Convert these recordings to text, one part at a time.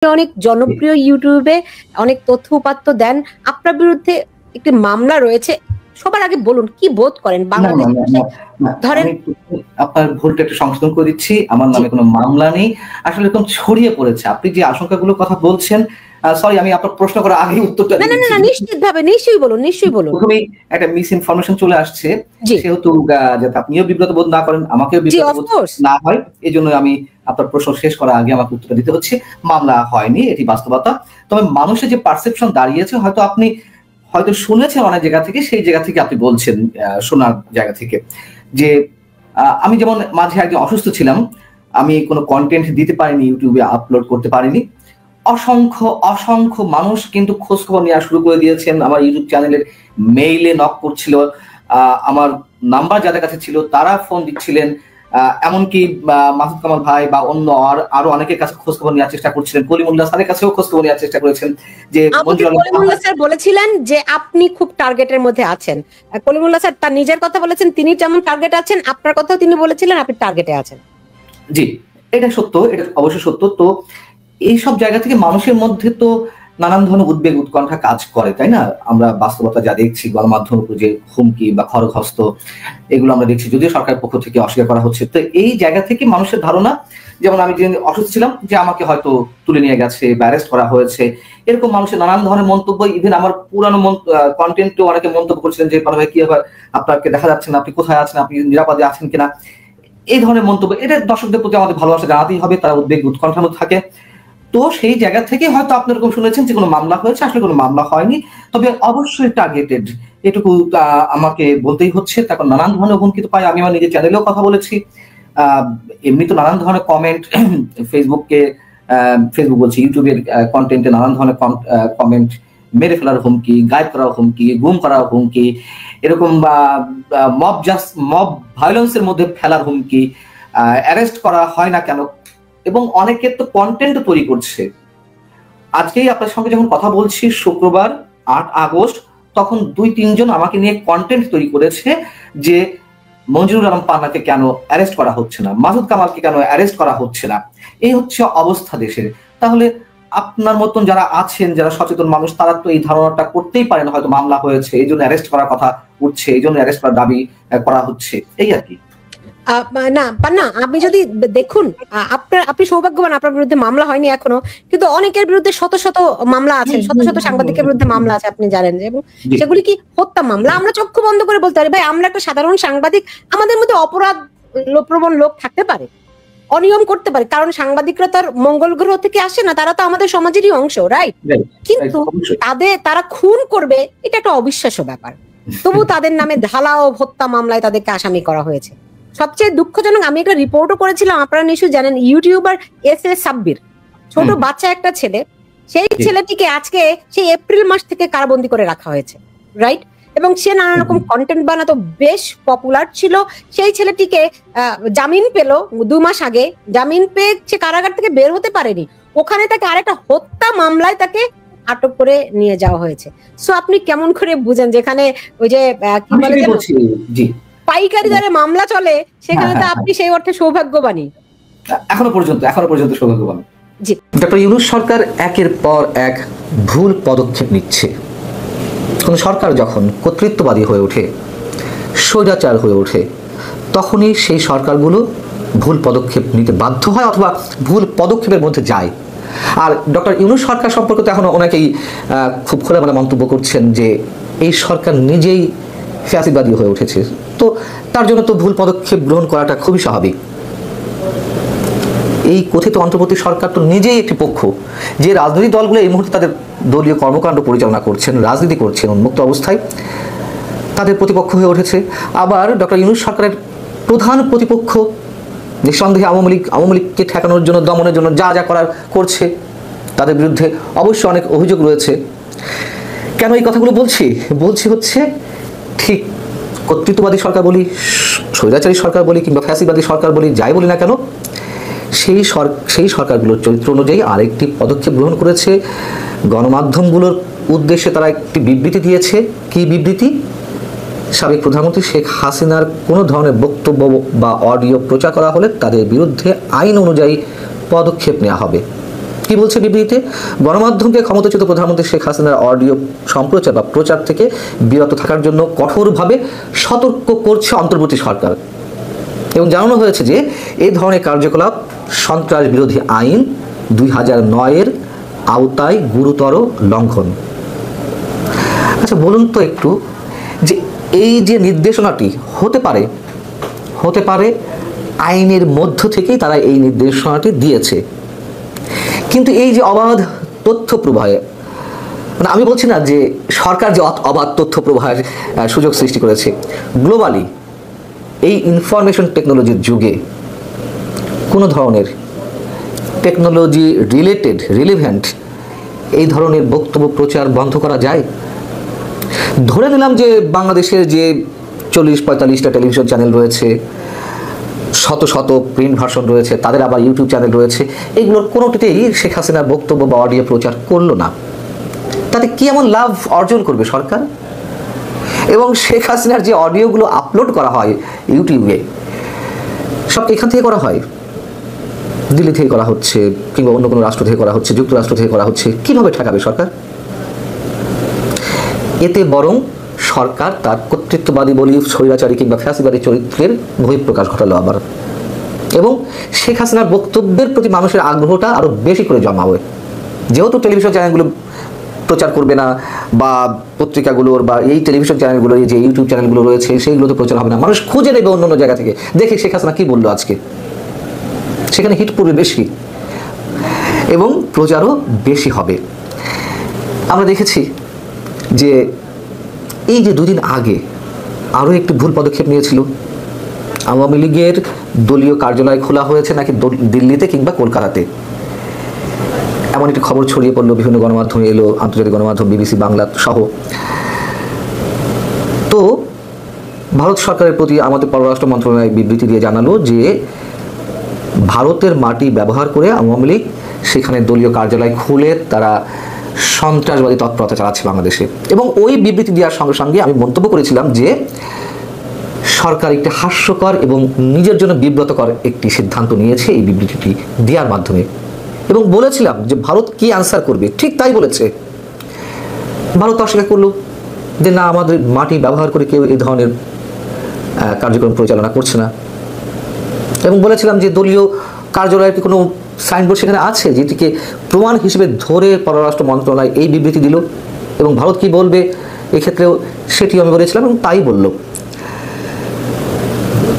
অনেক জনপ্রিয় ইউটিউবে অনেক তথ্য উপাত্ত দেন, আপনার বিরুদ্ধে একটি মামলা রয়েছে। সবার আগে বলুন কি বোধ করেন বাংলাদেশে? ধরেন আপনার ভুলটা একটু সংশোধন করে দিচ্ছি, আমার নামে কোনো মামলা নেই, আসলে এরকম ছড়িয়ে পড়েছে। আপনি যে আশঙ্কাগুলো কথা বলছেন, সরি আমি আপনার প্রশ্ন করার আগে উত্তরটা না না না নিশ্চিতভাবে নিশ্চয়ই বলুন, নিশ্চয়ই বলুন। প্রথমেই একটা মিস ইনফরমেশন চলে আসছে, সেহেতু যাতে আপনিও বিব্রত বোধ না করেন, আমাকেও বিব্রত বোধ না হয়, এই জন্য আমি আপনার প্রশ্ন শেষ করার আগে আমাকে উত্তরটা দিতে হচ্ছে। মামলা হয়নি, এটি বাস্তবতা। তবে মানুষের যে পারসেপশন দাঁড়িয়েছে, হয়তো আপনি হয়তো শুনেছেন অনেক জায়গা থেকে, সেই জায়গা থেকে আপনি বলছেন, শোনার জায়গা থেকে, যে আমি যেমন মাঝে একদিন অসুস্থ ছিলাম, আমি কোনো কন্টেন্ট দিতে পারিনি, ইউটিউবে আপলোড করতে পারিনি। অসংখ্য অসংখ্য মানুষ কিন্তু খোঁজ খবর নেওয়া শুরু করে দিয়েছেন, আমার ইউটিউব চ্যানেলের মেইলে নক করছিল, আমার নাম্বার যাদের কাছে ছিল তারা ফোন দিচ্ছিলেন, এমনকি মাসুদ কামাল ভাই বা অন্য আরো অনেকের কাছে খোঁজ খবর নেওয়ার চেষ্টা করছিলেন, কলিমুল্লাহ স্যারের কাছেও খোঁজ খবর নেওয়ার চেষ্টা করেছেন। যে কলিমুল্লাহ স্যার বলেছিলেন যে আপনি খুব টার্গেটের মধ্যে আছেন। কলিমুল্লাহ স্যার তার নিজের কথা বলেছেন, তিনি যেমন টার্গেটে আছেন, আপনার কথাও তিনি বলেছিলেন আপনি টার্গেটে আছেন। জি, এটা সত্য, এটা অবশ্যই সত্য। তো এইসব জায়গা থেকে মানুষের মধ্যে তো নানান ধরনের উদ্বেগ উৎকণ্ঠা কাজ করে, তাই না? আমরা বাস্তবতা যা দেখছি, গণমাধ্যমের উপর যে হুমকি বা খড়গহস্ত, এগুলো আমরা দেখছি, যদিও সরকারের পক্ষ থেকে অস্বীকার করা হচ্ছে। তো এই জায়গা থেকে মানুষের ধারণা, যেমন আমি যে অসুস্থ ছিলাম, যে আমাকে হয়তো তুলে নিয়ে গেছে বা অ্যারেস্ট করা হয়েছে, এরকম মানুষের নানান ধরনের মন্তব্য, ইভেন আমার পুরানো কন্টেন্টও অনেকে মন্তব্য করছিলেন যে পারবে কি হবে, আপনাকে দেখা যাচ্ছে না, আপনি কোথায় আছেন, আপনি নিরাপদে আছেন কিনা, এই ধরনের মন্তব্য। এটা দর্শকদের প্রতি আমাদের ভালোবাসা জানাতেই হবে, তারা উদ্বেগ উৎকণ্ঠার মধ্যে থাকে। তো সেই জায়গা থেকে হয়তো আপনি এরকম শুনেছেন যে কোনো মামলা হয়েছে, আসলে কোনো মামলা হয়নি, তবে অবশ্যই টার্গেটেড, এটুকু আমাকে বলতেই হচ্ছে। তারপর নানান ধরনের হুমকি তো পাই, আমি আমার নিজের চ্যানেলেও কথা বলেছি, এমনি তো নানান ধরনের কমেন্ট, ফেসবুক বলছি, ইউটিউবের কন্টেন্টে নানান ধরনের কমেন্ট, মেরে ফেলার হুমকি, গায়েব করার হুমকি, গুম করার হুমকি, এরকম মব ভায়োলেন্সের মধ্যে ফেলার হুমকি, অ্যারেস্ট করা হয় না কেন, এবং অনেকে তো কন্টেন্ট তৈরি করছে। আজকেই আপনার সঙ্গে যখন কথা বলছি, শুক্রবার 8 আগস্ট, তখন 2-3 জন আমাকে নিয়ে কন্টেন্ট তৈরি করেছে যে মঞ্জুরুল আলম পান্নাকে কেন অ্যারেস্ট করা হচ্ছে না, মাসুদ কামালকে কেন অ্যারেস্ট করা হচ্ছে না। এই হচ্ছে অবস্থা দেশের। তাহলে আপনার মতন যারা আছেন, যারা সচেতন মানুষ, তারা তো এই ধারণাটা করতেই পারেন হয়তো মামলা হয়েছে, এই জন্য অ্যারেস্ট করার কথা উঠছে, এই জন্য অ্যারেস্ট করার দাবি করা হচ্ছে, এই আর কি। না পান্না, আপনি যদি দেখুন, আপনি সৌভাগ্যবান, আপনার বিরুদ্ধে মামলা হয়নি এখনো, কিন্তু অনেকের বিরুদ্ধে শত শত মামলা আছে, শত শত সাংবাদিকের বিরুদ্ধে মামলা আছে, আপনি জানেন যে, এবং সেগুলি কি হত্যা মামলা। আমরা চক্ষু বন্ধ করে বলতে পারি ভাই, আমরা একটা সাধারণ সাংবাদিক, আমাদের মধ্যে অপরাধ প্রবণ লোক থাকতে পারে, অনিয়ম করতে পারে, কারণ সাংবাদিকরা তার মঙ্গল গ্রহ থেকে আসে না, তারা তো আমাদের সমাজেরই অংশ, রাইট? কিন্তু তারা খুন করবে, এটা একটা অবিশ্বাস্য ব্যাপার। তবু তাদের নামে ঢালাও হত্যা মামলায় তাদেরকে আসামি করা হয়েছে। সবচেয়ে দুঃখজনক, আমি একটা রিপোর্টও করেছিলাম, আপনারা নিশ্চয়ই জানেন, ইউটিউবার এস সাব্বির, ছোট বাচ্চা একটা ছেলে, সেই ছেলেটিকে আজকে সেই এপ্রিল মাস থেকে কারাবন্দি করে রাখা হয়েছে, রাইট? এবং সে নানা রকম কন্টেন্ট বানাতো, বেশ পপুলার ছিল। সেই ছেলেটিকে জামিন পেল 2 মাস আগে, জামিন পেয়ে সে কারাগার থেকে বের হতে পারেনি, ওখানে তাকে আরেকটা হত্যা মামলায় তাকে আটক করে নিয়ে যাওয়া হয়েছে। সো আপনি কেমন করে বুঝেন, যেখানে ওই যে কি বলে পাইকারি দরে মামলা চলে, সেখানে তো আপনি সেই অর্থে সৌভাগ্যবানই, এখনো পর্যন্ত সৌভাগ্যবান। জি, ডক্টর ইউনূস সরকার একের পর এক ভুল পদক্ষেপ নিচ্ছে। কোন সরকার যখন কর্তৃত্ববাদী হয়ে ওঠে, স্বৈরাচার হয়ে ওঠে, তখনই সেই সরকারগুলো ভুল পদক্ষেপ নিতে বাধ্য হয় অথবা ভুল পদক্ষেপের মধ্যে যায়। আর ডক্টর ইউনূস সরকার সম্পর্কে তো এখন অনেকেই খুব খোলামেলা মন্তব্য করছেন যে এই সরকার নিজেই ফ্যাসিবাদী হয়ে উঠেছে, তো তার জন্য তো ভুল পদক্ষেপ গ্রহণ করাটা খুবই স্বাভাবিক। এই কথিত অন্তর্বর্তী সরকার তো নিজেই একটি পক্ষ, যে রাজনৈতিক দলগুলো এই মুহূর্তে তাদের দলীয় কর্মকাণ্ড পরিচালনা করছেন, রাজনীতি করছেন উন্মুক্ত অবস্থায়, তাদের প্রতিপক্ষ হয়ে উঠেছে। আবার ডক্টর ইউনূস সরকারের প্রধান প্রতিপক্ষ, নিঃসন্দেহে আওয়ামী লীগকে ঠেকানোর জন্য, দমনের জন্য যা যা করার করছে, তাদের বিরুদ্ধে অবশ্যই অনেক অভিযোগ রয়েছে। কেন এই কথাগুলো বলছি হচ্ছে, ঠিক কর্তৃত্ববাদী সরকার বলি, স্বৈরাচারী সরকার বলি, কিংবা ফ্যাসিবাদী সরকার বলি, যাই বলি না কেন, সেই সরকারগুলোর চরিত্র অনুযায়ী আরেকটি পদক্ষেপ গ্রহণ করেছে। গণমাধ্যমগুলোর উদ্দেশ্যে তারা একটি বিবৃতি দিয়েছে। কি বিবৃতি? সাবেক প্রধানমন্ত্রী শেখ হাসিনার কোনো ধরনের বক্তব্য বা অডিও প্রচার করা হলে তাদের বিরুদ্ধে আইন অনুযায়ী পদক্ষেপ নেওয়া হবে। কি বলছে বিবৃতিতে? গণমাধ্যমকে ক্ষমতাচ্যুত প্রধানমন্ত্রী শেখ হাসিনার অডিও সম্প্রচার বা প্রচার থেকে বিরত থাকার জন্য কঠোরভাবে সতর্ক করছে অন্তর্বর্তী সরকার, এবং জানানো হয়েছে যে এই ধরনের কার্যকলাপ সন্ত্রাস বিরোধী আইন 2009-এর আওতায় গুরুতর লঙ্ঘন। আচ্ছা বলুন তো একটু, যে এই যে নির্দেশনাটি হতে পারে আইনের মধ্য থেকেই তারা এই নির্দেশনাটি দিয়েছে, কিন্তু এই যে অবাধ তথ্য প্রবাহে, মানে আমি বলছি না যে সরকার যে অবাধ তথ্য প্রবাহের সুযোগ সৃষ্টি করেছে, গ্লোবালি এই ইনফরমেশন টেকনোলজির যুগে কোনো ধরনের টেকনোলজি রিলেভেন্ট এই ধরনের বক্তব্য প্রচার বন্ধ করা যায়? ধরে নিলাম যে বাংলাদেশের যে 40-45টা টেলিভিশন চ্যানেল রয়েছে, শত শত প্রিন্ট ভার্সন রয়েছে, তাদের আবার ইউটিউব চ্যানেল রয়েছে, এগুলোর কোনোটিতেই শেখ হাসিনার বক্তব্য বা অডিও প্রচার করলো না, তাতে কি এমন লাভ অর্জন করবে সরকার? এবং শেখ হাসিনার যে অডিওগুলো আপলোড করা হয় ইউটিউবে, সব এখান থেকে করা হয়, দিল্লি থেকে করা হচ্ছে, কিংবা অন্য কোনো রাষ্ট্র থেকে করা হচ্ছে, যুক্তরাষ্ট্র থেকে করা হচ্ছে, কিভাবে ঠেকাবে সরকার? এতে বরং সরকার তার কর্তৃত্ববাদী বলি স্বৈরাচারী কিংবা ফ্যাসিবাদী চরিত্রের বহিঃপ্রকাশ ঘটালো আবার, এবং শেখ হাসিনার বক্তব্যের প্রতি মানুষের আগ্রহটা আরো বেশি করে জমাবে। যেহেতু টেলিভিশন চ্যানেলগুলো প্রচার করবে না, বা পত্রিকাগুলোর বা এই টেলিভিশন চ্যানেলগুলো, যে ইউটিউব চ্যানেলগুলো রয়েছে সেইগুলোতে প্রচার হবে না, মানুষ খুঁজে নেবে অন্য জায়গা থেকে, দেখে শেখ হাসিনা কি বললো আজকে, সেখানে হিট পড়বে বেশি এবং প্রচারও বেশি হবে। আমরা দেখেছি যে এই যে দুদিন আগে আরও একটি ভুল পদক্ষেপ নিয়েছিল, আওয়ামী লীগের দলীয় কার্যালয় খোলা হয়েছে নাকি দিল্লিতে কিংবা কলকাতাতে, এমন একটি খবর ছড়িয়ে পড়লো, বিভিন্ন গণমাধ্যমে এলো, আন্তর্জাতিক গণমাধ্যম বিবিসি বাংলা সহ। তো ভারত সরকারের প্রতি আমাদের পররাষ্ট্র মন্ত্রণালয় বিবৃতি দিয়ে জানালো যে ভারতের মাটি ব্যবহার করে আওয়ামী লীগ সেখানে দলীয় কার্যালয় খুলে তারা সন্ত্রাসবাদী তৎপরতা চালাচ্ছে বাংলাদেশে। এবং ওই বিবৃতি দেওয়ার সঙ্গে সঙ্গে আমি মন্তব্য করেছিলাম যে সরকার একটি হাস্যকর এবং নিজের জন্য বিব্রতকর একটি সিদ্ধান্ত নিয়েছে এই বিবৃতিটি দেওয়ার মাধ্যমে, এবং বলেছিলাম যে ভারত কি আনসার করবে, ঠিক তাই বলেছে। ভারত অস্বীকার করলো যে না, আমাদের মাটি ব্যবহার করে কেউ এই ধরনের কার্যক্রম পরিচালনা করছে না, এবং বলেছিলাম যে দলীয় কার্যালয়ের কি কোনো সাইনবোর্ড সেখানে আছে যেটিকে প্রমাণ হিসেবে ধরে পররাষ্ট্র মন্ত্রণালয় এই বিবৃতি দিল, এবং ভারত কি বলবে এক্ষেত্রেও সেটিও আমি বলেছিলাম, এবং তাই বলল।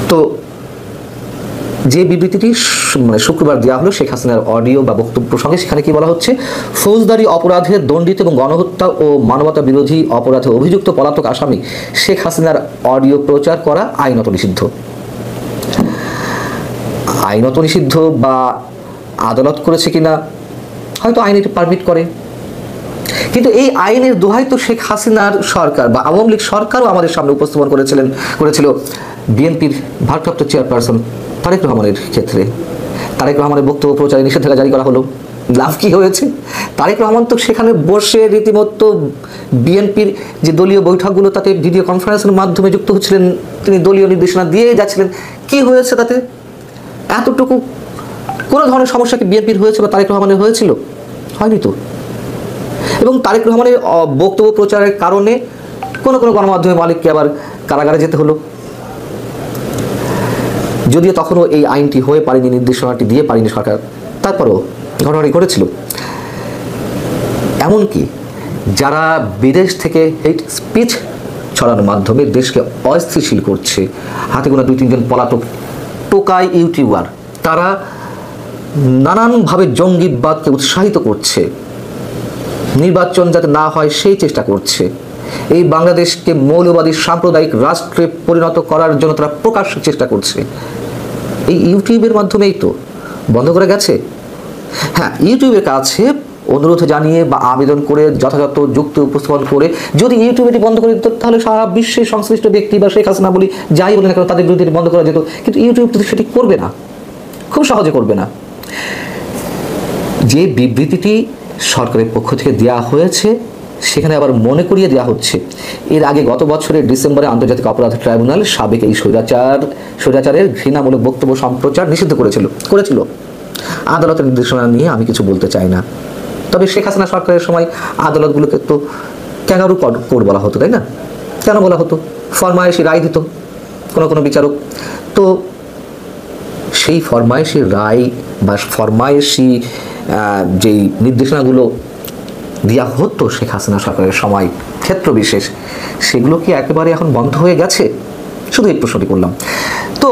তো যে বিবৃতিটি মানে শুক্রবার দেওয়া হলো শেখ হাসিনার অডিও বা বক্তব্য প্রসঙ্গে, সেখানে কি বলা হচ্ছে? ফৌজদারি অপরাধে দণ্ডিত এবং গণহত্যা ও মানবতা বিরোধী অপরাধে অভিযুক্ত পলাতক আসামি শেখ হাসিনার অডিও প্রচার করা আইনত নিষিদ্ধ। আইনত নিষিদ্ধ বা আদালত করেছে কিনা হয়তো আইন এটি পারমিট করে, কিন্তু এই আইনের দোহাই তো শেখ হাসিনার সরকার বা আওয়ামী লীগ সরকারও আমাদের সামনে উপস্থাপন করেছিল বিএনপির ভারপ্রাপ্ত চেয়ারপারসন তারেক রহমানের ক্ষেত্রে। তারেক রহমানের বক্তব্য প্রচারে নিষেধাজ্ঞা জারি করা হলো, লাভ কি হয়েছে? তারেক রহমান তো সেখানে বসে রীতিমতো বিএনপির যে দলীয় বৈঠকগুলো তাতে ভিডিও কনফারেন্সের মাধ্যমে যুক্ত হচ্ছিলেন, তিনি দলীয় নির্দেশনা দিয়ে যাচ্ছিলেন। কি হয়েছে তাতে? এতটুকু কোনো ধরনের সমস্যা কি বিএনপির হয়েছে বা তারেক রহমানের হয়েছিল? হয়নি তো। এবং তারেক রহমানের বক্তব্য প্রচারের কারণে কোনো কোনো গণমাধ্যমের মালিককে আবার কারাগারে যেতে হলো, যদিও তখনও এই আইনটি হয়ে পারেনি, নির্দেশনাটি দিয়ে পারেনি সরকার, তারপরও ঘটনাটি ঘটেছিল। এমনকি যারা বিদেশ থেকে হেট স্পিচ ছড়ানোর মাধ্যমে দেশকে অস্থিতিশীল করছে, হাতে গোনা 2-3 জন পলাতক টোকাই ইউটিউবার, তারা নানানভাবে জঙ্গিবাদকে উৎসাহিত করছে, নির্বাচন যাতে না হয় সেই চেষ্টা করছে, এই বাংলাদেশকে মৌলবাদী সাম্প্রদায়িক রাষ্ট্রে পরিণত করার জন্য তারা প্রকাশ্য চেষ্টা করছে। এই ইউটিউবের মাধ্যমেই তো বন্ধ করে গেছে। হ্যাঁ, ইউটিউবের কাছে অনুরোধ জানিয়ে বা আবেদন করে যথাযথ যুক্তি উপস্থাপন করে যদি ইউটিউব এটি বন্ধ করে দিত, তাহলে সারা বিশ্বের সংশ্লিষ্ট ব্যক্তি বা শেখ হাসিনা বলি যাই বলে না কেন তাদের বিরুদ্ধে বন্ধ করা যেত। কিন্তু ইউটিউব তো সেটি করবে না, খুব সহজে করবে না। যে বিবৃতিটি সরকারের পক্ষ থেকে দেওয়া হয়েছে সেখানে আবার মনে করিয়ে দেওয়া হচ্ছে এর আগে গত বছরের ডিসেম্বরে আন্তর্জাতিক অপরাধ ট্রাইব্যুনাল সাবেক এই স্বৈরাচারের ঘৃণামূলক বক্তব্য সম্প্রচার নিষিদ্ধ করেছিল। আদালতের নির্দেশনা নিয়ে আমি কিছু বলতে চাই না। তবে শেখ হাসিনা সরকারের সময় আদালতগুলোকে তো ক্যাঙ্গারু কোর্ট বলা হতো, তাই না? কেন বলা হতো? ফরমায়েশি রায় দিত কোনো বিচারক। তো সেই ফরমায়েশি রায় বা ফরমায়েশি যেই নির্দেশনাগুলো দেওয়া হতো শেখ হাসিনা সরকারের সময় ক্ষেত্র বিশেষ, সেগুলো কি একেবারে এখন বন্ধ হয়ে গেছে? শুধু এই প্রশ্নটি করলাম। তো